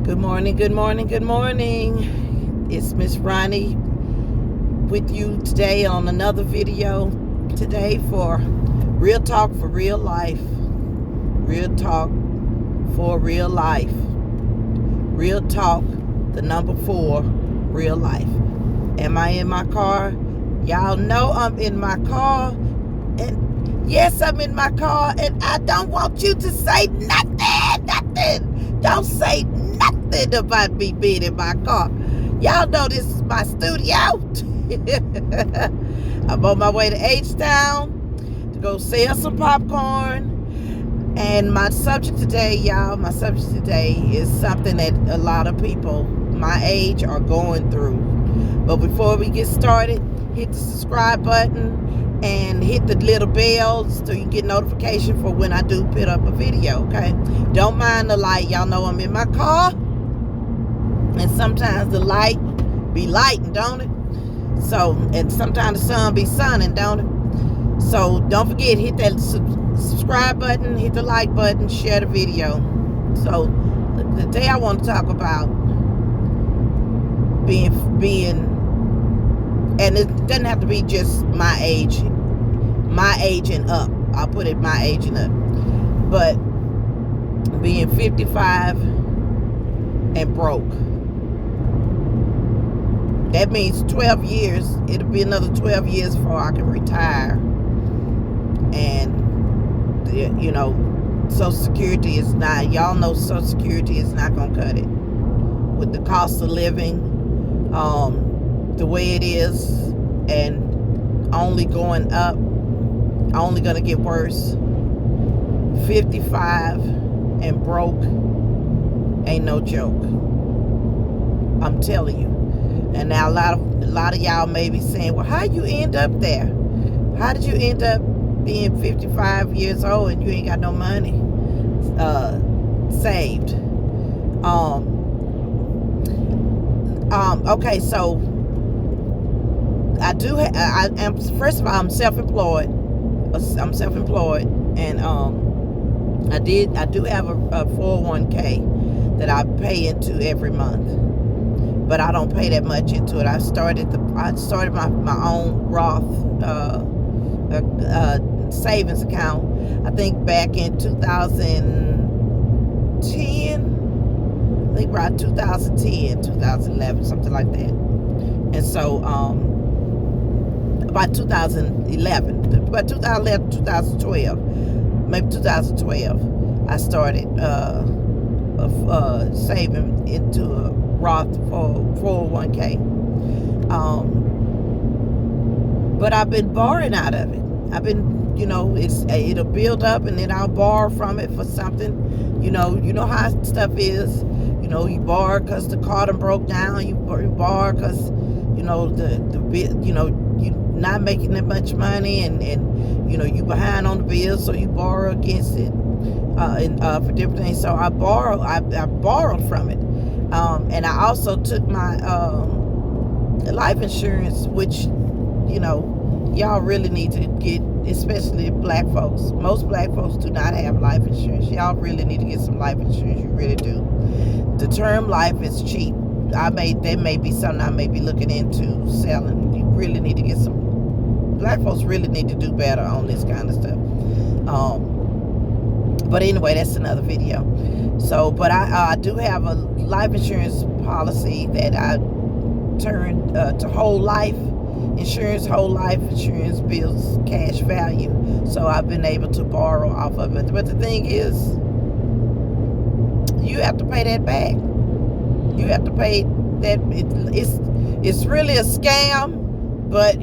Good morning, good morning, good morning. It's Miss Ronnie with you today on another video. Today for Real Talk for Real Life. Real Talk for Real Life. Real Talk, the number 4, Real Life. Am I in my car? Y'all know I'm in my car. And yes, I'm in my car. And I don't want you to say nothing. Don't say nothing about me being in my car. Y'all know this is my studio. I'm on my way to H-Town to go sell some popcorn. And my subject today is something that a lot of people my age are going through. But before we get started, hit the subscribe button and hit the little bell so you can get notification for when I do put up a video, okay? Don't mind the light. Y'all know I'm in my car. And sometimes the light be lighting, don't it? So, and sometimes the sun be sunning, don't it? So, don't forget, hit that subscribe button, hit the like button, share the video. So, today I want to talk about being, and it doesn't have to be just my age and up. I'll put it my age and up. But being 55 and broke. That means 12 years. It'll be another 12 years before I can retire. And, you know, Social Security is not, y'all know Social Security is not going to cut it. With the cost of living, the way it is, and only going up, only going to get worse. 55 and broke ain't no joke. I'm telling you. And now a lot of y'all may be saying, well, how you end up there? How did you end up being 55 years old and you ain't got no money saved? Okay, so first of all, I'm self-employed. And I do have a 401k that I pay into every month. But I don't pay that much into it. I started my own Roth savings account, I think back in 2010. I think around 2010, 2011, something like that. And so about 2011, 2012, maybe 2012, I started saving into a Roth for 401k. But I've been borrowing out of it. I've been, it'll build up and then I'll borrow from it for something. You know how stuff is. You borrow because the car done broke down. You borrow because, you're not making that much money and you behind on the bills, so you borrow against it for different things. So I borrowed from it. And I also took my life insurance, which, y'all really need to get, especially black folks. Most black folks do not have life insurance. Y'all really need to get some life insurance. You really do. The term life is cheap. That may be something I may be looking into selling. You really need to get some. Black folks really need to do better on this kind of stuff. But anyway, that's another video. So, but I do have a life insurance policy that I turned to whole life insurance. Whole life insurance builds cash value. So I've been able to borrow off of it. But the thing is, you have to pay that back. You have to pay that. It's really a scam, but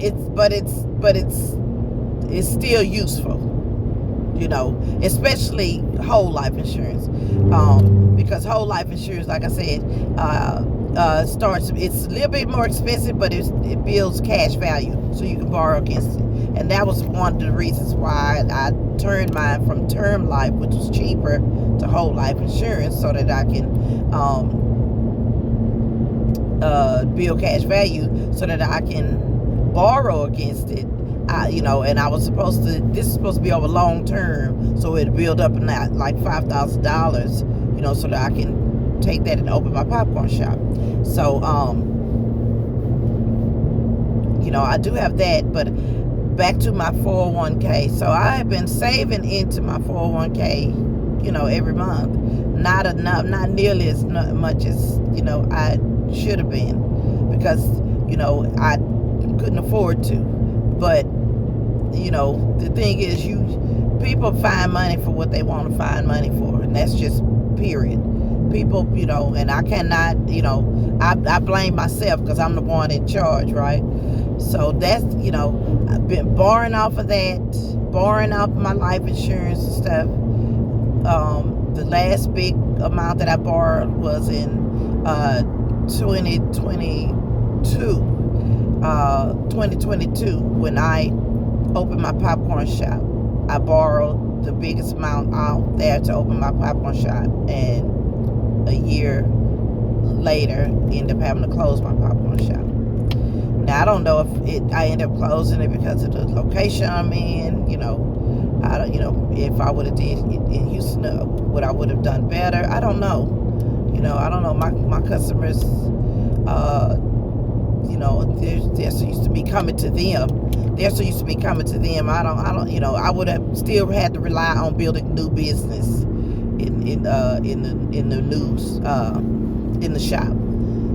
it's still useful. Especially whole life insurance, because whole life insurance, like I said, it's a little bit more expensive, but it builds cash value, so you can borrow against it. And that was one of the reasons why I turned mine from term life, which was cheaper, to whole life insurance, so that I can build cash value, so that I can borrow against it. And this is supposed to be over long term, so it'll build up in that like $5,000, so that I can take that and open my popcorn shop. So, I do have that, but back to my 401k. So I have been saving into my 401k, every month. Not enough, not nearly as much as, I should have been, because, I couldn't afford to. But, the thing is, people find money for what they want to find money for, and that's just period. People, and I cannot, I blame myself because I'm the one in charge, right? So that's, I've been borrowing off of that, borrowing off my life insurance and stuff. The last big amount that I borrowed was in 2022, when I opened my popcorn shop. I borrowed the biggest amount out there to open my popcorn shop, and a year later ended up having to close my popcorn shop. Now I don't know if I ended up closing it because of the location I'm in. I don't. If I would have did it in Houston, what I would have done better. I don't know. I don't know. My customers, they're so used to me coming to them. I don't. I would have still had to rely on building new business in the news in the shop.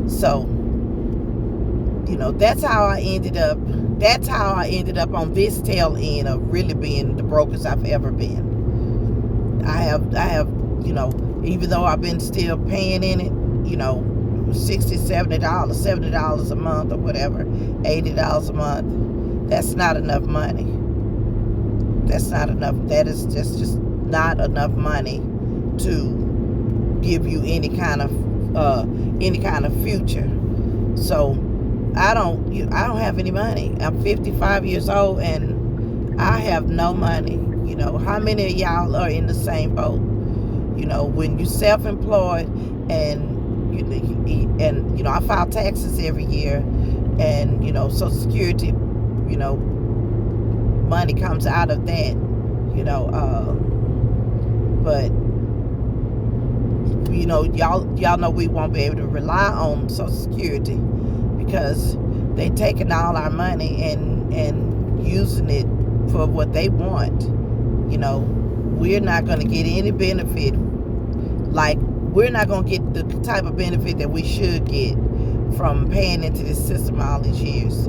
So, that's how I ended up on this tail end of really being the brokest I've ever been. I have even though I've been still paying in it, $60, $70 a month or whatever, $80 a month. That's not enough money. That's not enough. That is just not enough money to give you any kind of future. So I don't have any money. I'm 55 years old and I have no money. How many of y'all are in the same boat? When you're self-employed and I file taxes every year, and Social Security, money comes out of that, but y'all know we won't be able to rely on Social Security because they taking all our money and using it for what they want. We're not going to get any benefit. Like, we're not going to get the type of benefit that we should get from paying into this system all these years.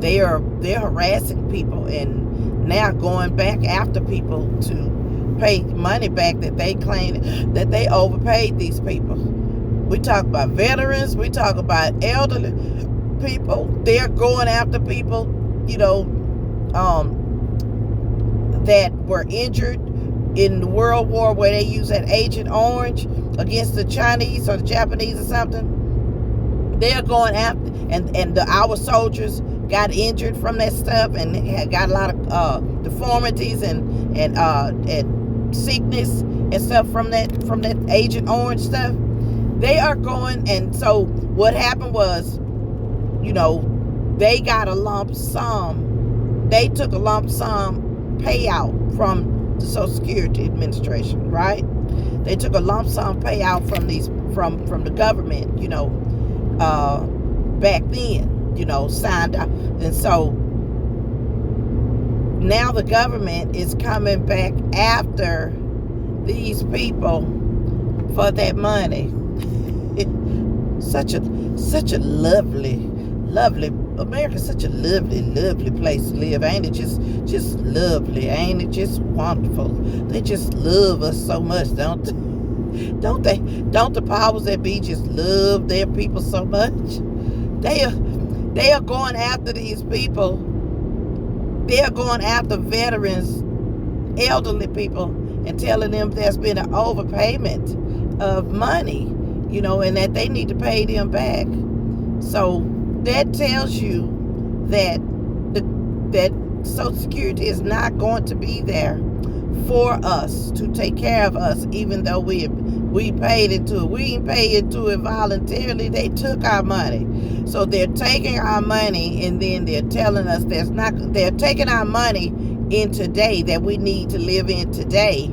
They're harassing people and now going back after people to pay money back that they claim that they overpaid these people. We talk about veterans, we talk about elderly people. They're going after people, that were injured in the World War, where they used that Agent Orange against the Chinese or the Japanese or something. They're going after, and our soldiers got injured from that stuff and had got a lot of deformities and sickness and stuff from that Agent Orange stuff. They are going, and so what happened was, they got a lump sum. They took a lump sum payout from the Social Security Administration, right? They took a lump sum payout from the government, back then, signed up. And so now the government is coming back after these people for that money. Such a lovely America's such a lovely place to live, ain't it? Just lovely, ain't it? Just wonderful. They just love us so much, don't they? Don't the powers that be just love their people so much? They are going after these people. They are going after veterans, elderly people, and telling them there's been an overpayment of money, and that they need to pay them back. So that tells you that that Social Security is not going to be there for us to take care of us, even though we paid into it. We didn't pay into it voluntarily. They took our money. So they're taking our money, and then they're telling us they're taking our money in today that we need to live in today,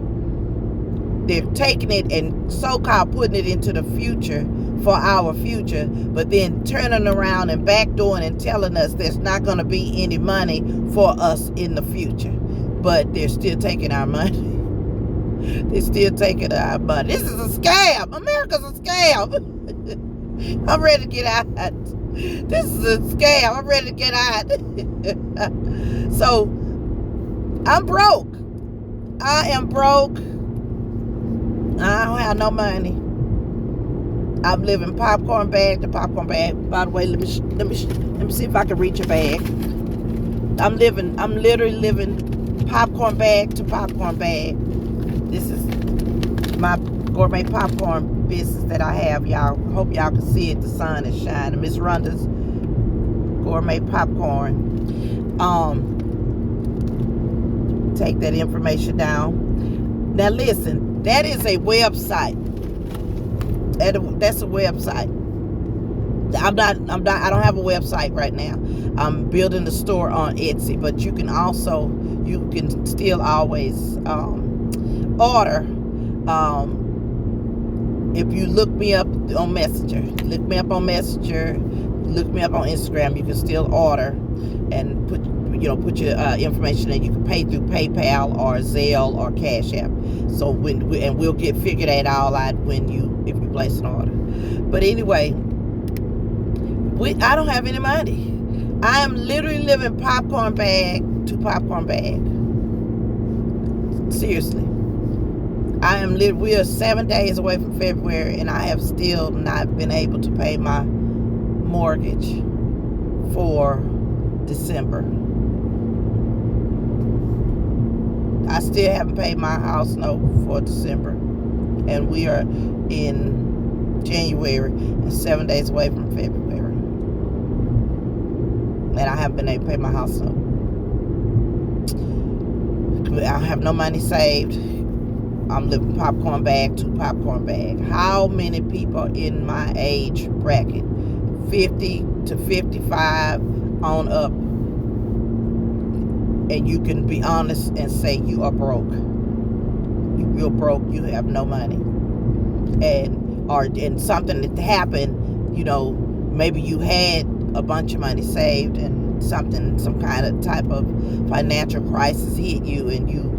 they're taking it and so-called putting it into the future for our future, but then turning around and backdooring and telling us there's not going to be any money for us in the future. But they're still taking our money. They're still taking our money. This is a scam. America's a scam. I'm ready to get out. This is a scam. I'm ready to get out. So, I'm broke. I am broke. I don't have no money. I'm living popcorn bag to popcorn bag. By the way, let me see if I can reach a bag. I'm literally living popcorn bag to popcorn bag. This is my gourmet popcorn business that I have, y'all. Hope y'all can see it. The sun is shining. Miss Rhonda's gourmet popcorn. Take that information down. Now listen, that is a website. That's a website. I don't have a website right now. I'm building a store on Etsy, but you can still always order. If you look me up on Messenger, look me up on Instagram, you can still order and put your information in. You can pay through PayPal or Zelle or Cash App. So we'll get figure that all out if you place an order. But anyway, I don't have any money. I am literally living popcorn bag to popcorn bag. Seriously. We are 7 days away from February, and I have still not been able to pay my mortgage for December. I still haven't paid my house note for December, and we are in January and 7 days away from February, and I haven't been able to pay my house note. I have no money saved. I'm living popcorn bag to popcorn bag. How many people in my age bracket, 50 to 55 on up, and you can be honest and say you are broke? You're broke. You have no money, and something that happened. Maybe you had a bunch of money saved, and some kind of type of financial crisis hit you, and you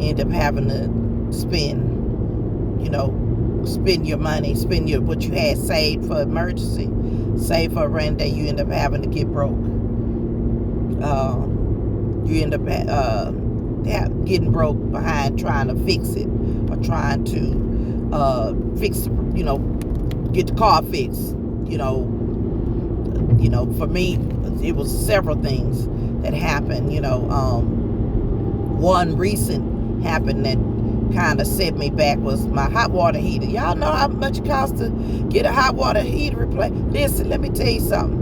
end up having to spend your money, what you had saved for emergency, save for a rainy day. You end up having to get broke. You end up getting broke behind trying to fix it, or trying to get the car fixed. For me, it was several things that happened. One recent happened that kind of set me back was my hot water heater. Y'all know how much it costs to get a hot water heater replaced. Listen, let me tell you something.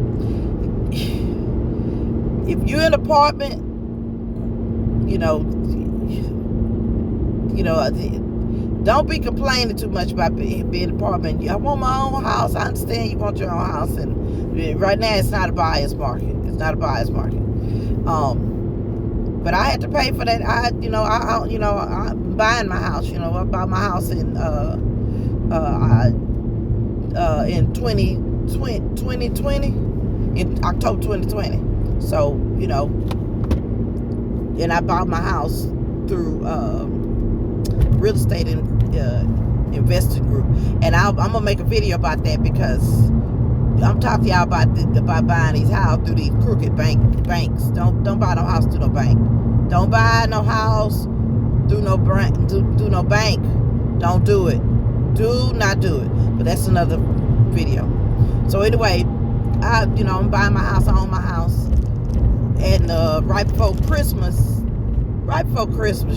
If you're in an apartment, don't be complaining too much about being in an apartment. I want my own house. I understand you want your own house, and right now it's not a buyer's market. It's not a buyer's market. But I had to pay for that. I'm buying my house. I bought my house in 2020, in October 2020. So and I bought my house through real estate investor group, and I'm gonna make a video about that, because I'm talking to y'all about buying these houses through these crooked banks. Don't buy no house through no bank. Don't buy no house through no bank. Don't do it. Do not do it. But that's another video. So anyway, I'm buying my house. I own my house, and right before Christmas,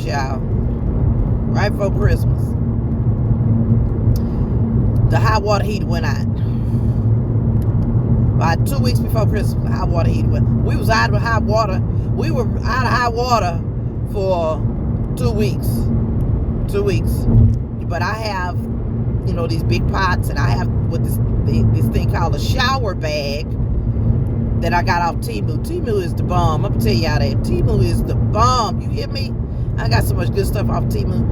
y'all. Right before Christmas, the hot water heater went out. About 2 weeks before Christmas, the hot water heater went. We was out of hot water. We were out of hot water for 2 weeks. 2 weeks. But I have, these big pots, and I have this thing called a shower bag that I got off Temu. Temu is the bomb. I'm gonna tell y'all that Temu is the bomb. You hear me? I got so much good stuff off Temu.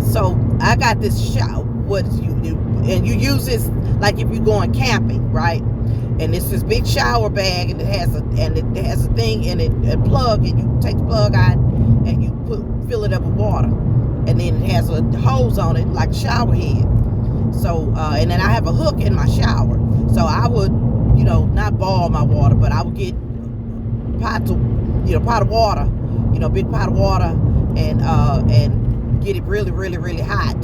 So I got this shower. And you use this like if you're going camping, right? And it's this big shower bag, and it has a thing and a plug, and you take the plug out and you fill it up with water, and then it has a hose on it like a shower head. So and then I have a hook in my shower, so I would not boil my water, but I would get pot of water, big pot of water, and get it really really really hot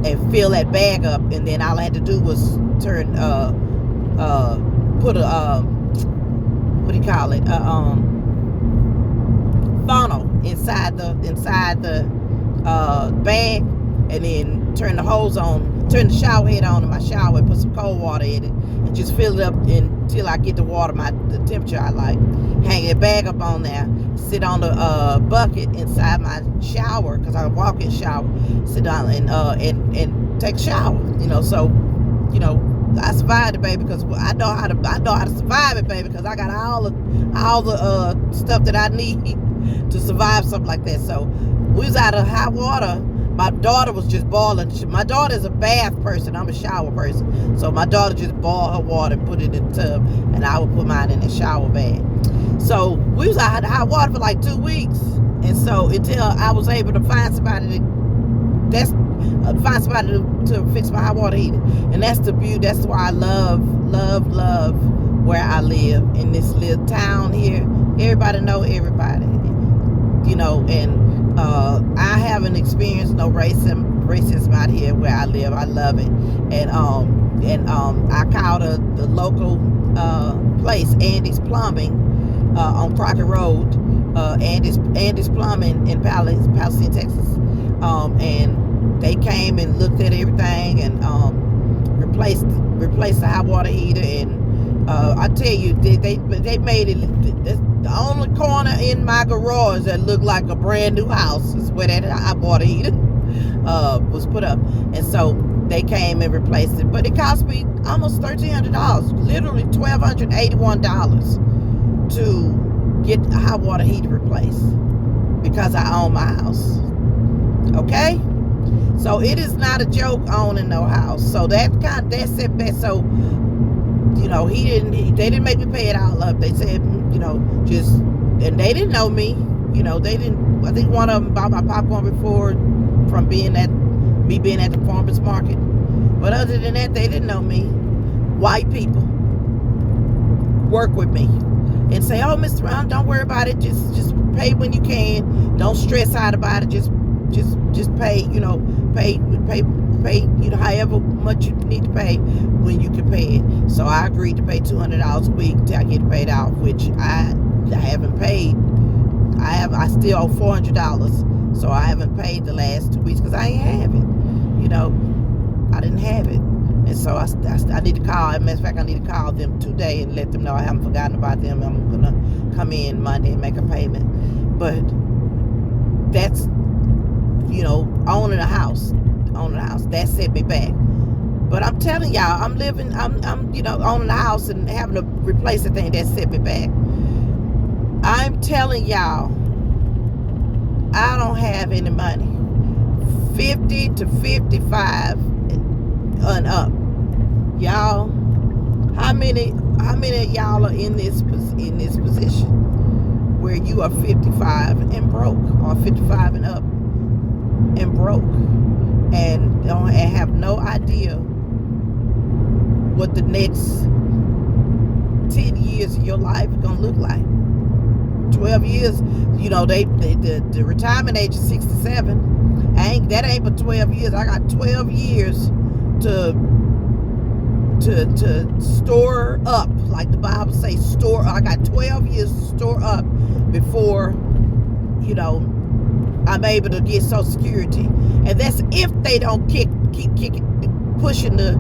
and fill that bag up, and then all I had to do was turn put a what do you call it, funnel inside the bag, and then turn the shower head on in my shower and put some cold water in it and just fill it up until I get the temperature I like. Hang that bag up on there, sit on the bucket inside my shower, because I walk in shower, sit down and take a shower. So I survived it, baby, because I know how to survive it, baby, because I got all the stuff that I need to survive something like that. So we was out of hot water. My daughter was just boiling. My daughter is a bath person. I'm a shower person. So my daughter just boiled her water and put it in the tub, and I would put mine in the shower bag. So we was out of hot water for like 2 weeks, and so until I was able to find somebody to fix my hot water heater. And that's the beauty. That's why I love where I live, in this little town here. Everybody know everybody, and I haven't experienced no racism out here where I live. I love it. And I called the local place, Andy's Plumbing, on Crockett Road, Andy's Plumbing in Palestine, Texas, and they came and looked at everything and replaced the hot water heater. And I tell you, they made it. The only corner in my garage that looked like a brand new house is where that hot water heater was put up. And so they came and replaced it, but it cost me almost $1,300, literally $1,281 to get a hot water heater replaced, because I own my house. Okay, so it is not a joke owning no house. So that setback. So they didn't make me pay it all up. They said, and they didn't know me. They didn't. I think one of them bought my popcorn before from being at the farmer's market. But other than that, they didn't know me. White people work with me and say, "Oh, Mr. Brown, don't worry about it. Just pay when you can. Don't stress out about it. Just pay. Pay. However much you need to pay when you can pay it." So I agreed to pay $200 a week till I get paid out, which I haven't paid. I still owe $400, so I haven't paid the last 2 weeks because I ain't have it. I didn't have it, and so I need to call. As a matter of fact, I need to call them today and let them know I haven't forgotten about them. I'm gonna come in Monday and make a payment. But that's owning a house. That set me back. But I'm telling y'all, I'm owning a house and having to replace the thing that set me back. I'm telling y'all, I don't have any money. 50 to 55 and up. Y'all, how many of y'all are in this position where you are 55 and broke, or 55 and up and broke, and have no idea what the next 10 years of your life is gonna look like? 12 years, the retirement age is 67. That ain't but 12 years. I got 12 years to store up, like the Bible says, store. I got 12 years to store up before I'm able to get Social Security. And that's if they don't keep pushing the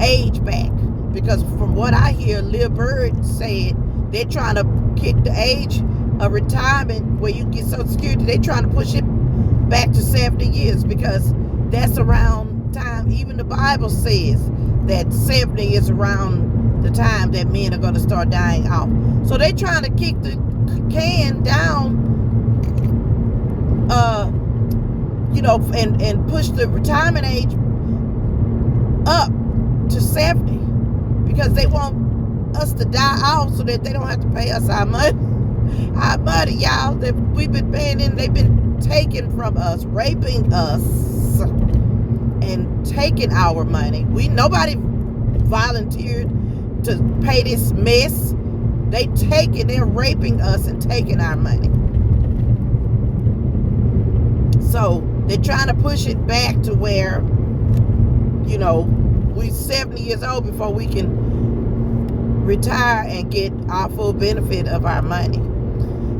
age back. Because from what I hear, Lil Bird said they're trying to kick the age of retirement where you get Social Security. They're trying to push it back to 70 years, because that's around time. Even the Bible says that 70 is around the time that men are going to start dying off. So they're trying to kick the can down and push the retirement age up to 70 because they want us to die out so that they don't have to pay us our money. Our money, y'all, that we've been paying in, they've been taking from us, raping us, and taking our money. Nobody volunteered to pay this mess. They're raping us and taking our money. So they're trying to push it back to where, we're 70 years old before we can retire and get our full benefit of our money.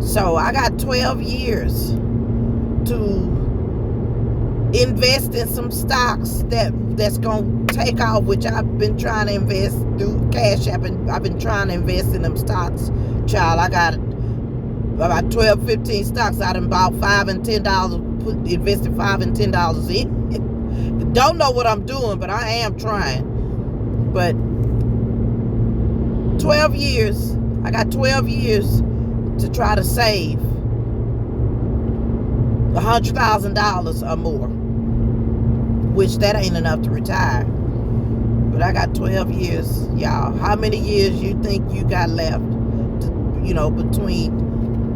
So I got 12 years to invest in some stocks that's going to take off, which I've been trying to invest through Cash App, and I've been trying to invest in them stocks. Child, I got about 12, 15 stocks. I done bought $5 and $10, invested $5 and $10 in. Don't know what I'm doing, but I am trying. But 12 years, I got 12 years to try to save $100,000 or more, which that ain't enough to retire. But I got 12 years, y'all. How many years you think you got left?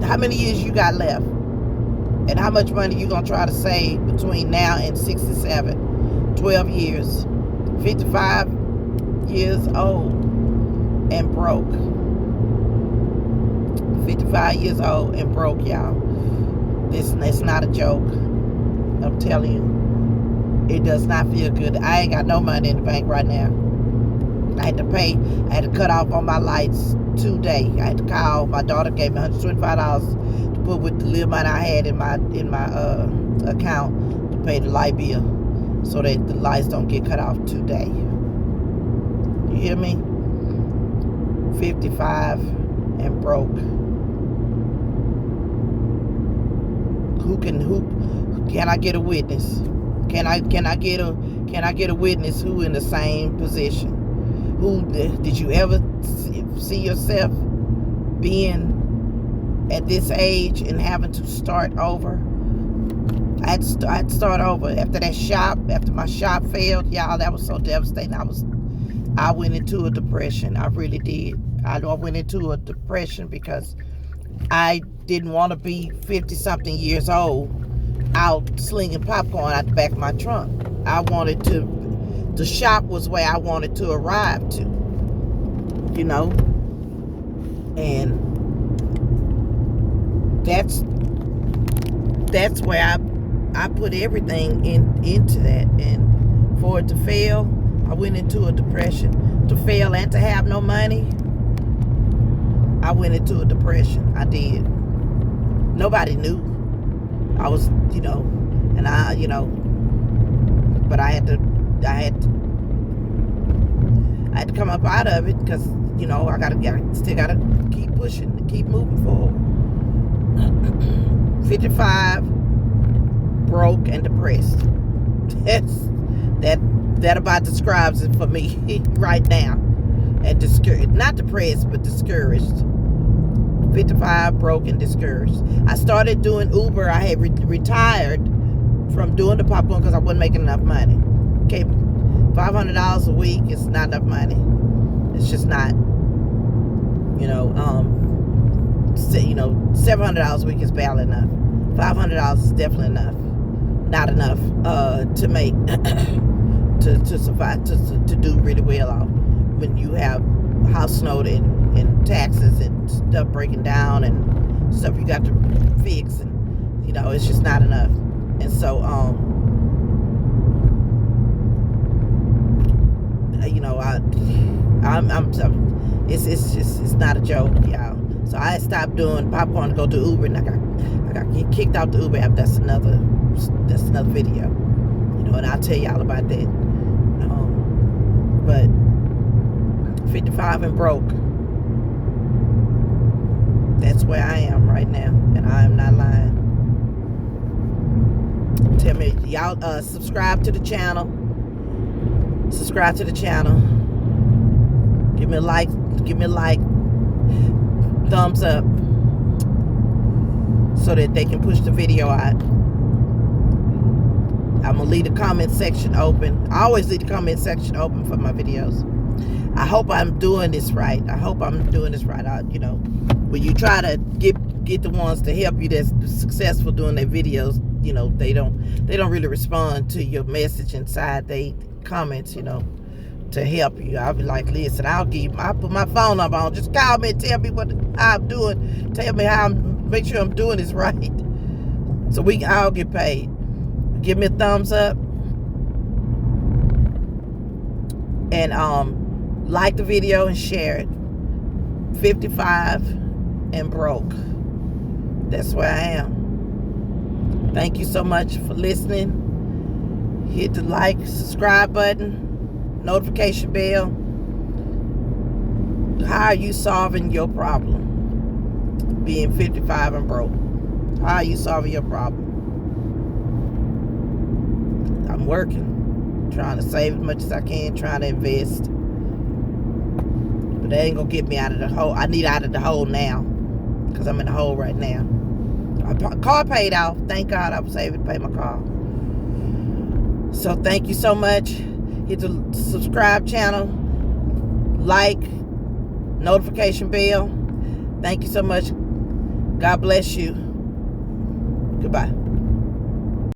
How many years you got left? And how much money you gonna try to save between now and 67? 12 years. 55 years old and broke. 55 years old and broke, y'all. It's not a joke. I'm telling you, it does not feel good. I ain't got no money in the bank right now. I had to cut off on my lights today. I had to call. My daughter gave me $125 to put with the little money I had in my account to pay the light bill, so that the lights don't get cut off today. You hear me? 55 and broke. Who can I get a witness? Can I get a witness who in the same position? Who did you ever see yourself being at this age and having to start over? I had to start over after my shop failed, y'all. That was so devastating. I went into a depression. I really did. I went into a depression because I didn't want to be 50-something years old out slinging popcorn out the back of my trunk. The shop was where I wanted to arrive to, and that's where I put everything into that. And for it to fail, I went into a depression. To fail and to have no money, I went into a depression. I did. Nobody knew. I was, and but I had to come up out of it because, I still gotta keep pushing and keep moving forward. 55, broke and depressed. That about describes it for me right now. And discouraged, not depressed, but discouraged. 55, broke and discouraged. I started doing Uber. I had retired from doing the popcorn because I wasn't making enough money. Okay, $500 a week is not enough money. It's just not. $700 a week is barely enough. $500 is definitely enough. Not enough to make to survive, to do really well off when you have house note and taxes and stuff breaking down and stuff you got to fix, and it's just not enough. And so it's not a joke, y'all. So I stopped doing popcorn to go to Uber, and I got kicked out the Uber app. That's another video, and I'll tell y'all about that. But 55 and broke. That's where I am right now, and I am not lying. Tell me, y'all, subscribe to the channel. Subscribe to the channel. Give me a like. Thumbs up, so that they can push the video out. I'm gonna leave the comment section open. I always leave the comment section open for my videos. I hope I'm doing this right. When you try to get the ones to help you that's successful doing their videos, they don't really respond to your message inside they comments, to help you. I'll be like, listen, I'll put my phone number on. Just call me and tell me how I'm doing. Tell me make sure I'm doing this right. So we can all get paid. Give me a thumbs up. And like the video and share it. 55 and broke. That's where I am. Thank you so much for listening. Hit the like, subscribe button, notification bell. How are you solving your problem? Being 55 and broke. How are you solving your problem? I'm working, trying to save as much as I can, trying to invest. But that ain't gonna get me out of the hole. I need out of the hole now, because I'm in the hole right now. My car paid off. Thank God I was able to pay my car. So thank you so much. Hit the subscribe channel, like, notification bell. Thank you so much. God bless you. Goodbye.